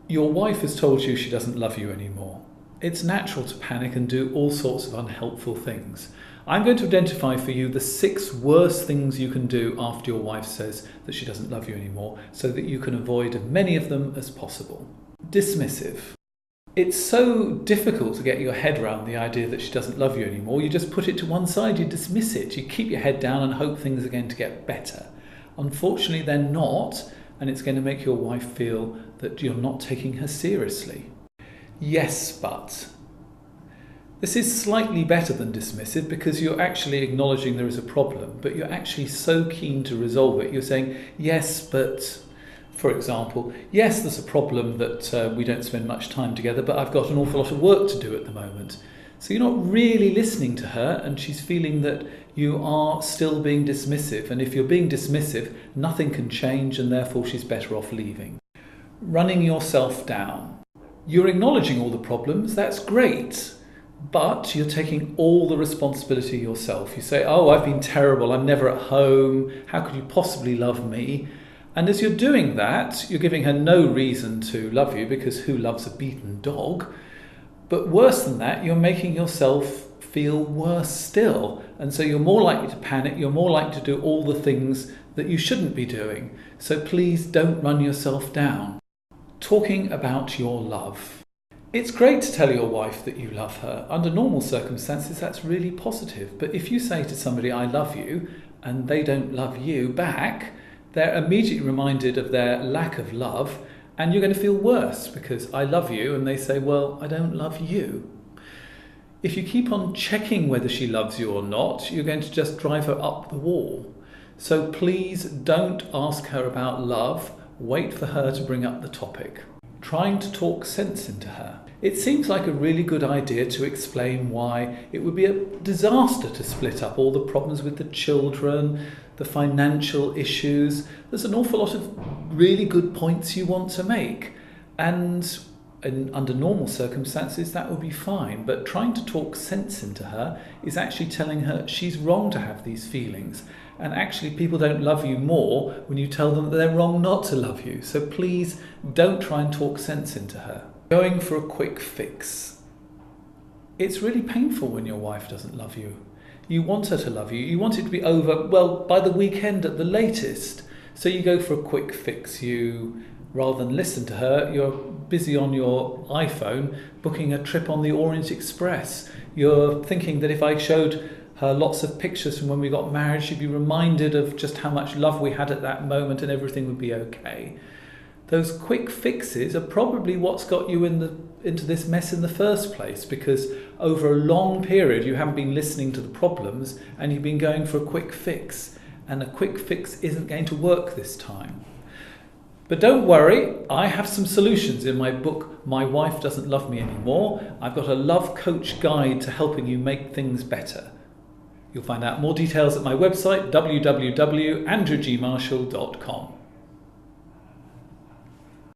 Your wife has told you she doesn't love you anymore. It's natural to panic and do all sorts of unhelpful things. I'm going to identify for you the 6 worst things you can do after your wife says that she doesn't love you anymore, so that you can avoid as many of them as possible. Dismissive. It's so difficult to get your head around the idea that she doesn't love you anymore. You just put it to one side, you dismiss it, you keep your head down and hope things are going to get better. Unfortunately, they're not, and it's going to make your wife feel that you're not taking her seriously. Yes, but. This is slightly better than dismissive because you're actually acknowledging there is a problem, but you're actually so keen to resolve it. You're saying, yes, but, for example, yes, there's a problem that we don't spend much time together, but I've got an awful lot of work to do at the moment. So you're not really listening to her, and she's feeling that you are still being dismissive. And if you're being dismissive, nothing can change, and therefore she's better off leaving. Running yourself down. You're acknowledging all the problems, that's great, but you're taking all the responsibility yourself. You say, oh, I've been terrible, I'm never at home, how could you possibly love me? And as you're doing that, you're giving her no reason to love you, because who loves a beaten dog? But worse than that, you're making yourself feel worse still. And so you're more likely to panic, you're more likely to do all the things that you shouldn't be doing. So please don't run yourself down. Talking about your love. It's great to tell your wife that you love her. Under normal circumstances, that's really positive. But if you say to somebody, I love you, and they don't love you back, they're immediately reminded of their lack of love, and you're going to feel worse because I love you, and they say, well, I don't love you. If you keep on checking whether she loves you or not, you're going to just drive her up the wall. So please don't ask her about love. Wait for her to bring up the topic. Trying to talk sense into her. It seems like a really good idea to explain why it would be a disaster to split up, all the problems with the children, the financial issues. There's an awful lot of really good points you want to make. And under normal circumstances, that would be fine. But trying to talk sense into her is actually telling her she's wrong to have these feelings. And actually, people don't love you more when you tell them that they're wrong not to love you. So please don't try and talk sense into her. Going for a quick fix. It's really painful when your wife doesn't love you. You want her to love you. You want it to be over, well, by the weekend at the latest. So you go for a quick fix. You, rather than listen to her, you're busy on your iPhone booking a trip on the Orient Express. You're thinking that if I showed her lots of pictures from when we got married, she'd be reminded of just how much love we had at that moment and everything would be okay. Those quick fixes are probably what's got you into this mess in the first place, because over a long period you haven't been listening to the problems and you've been going for a quick fix, and a quick fix isn't going to work this time. But don't worry, I have some solutions in my book, My Wife Doesn't Love Me Anymore. I've got a love coach guide to helping you make things better. You'll find out more details at my website, www.andrewgmarshall.com.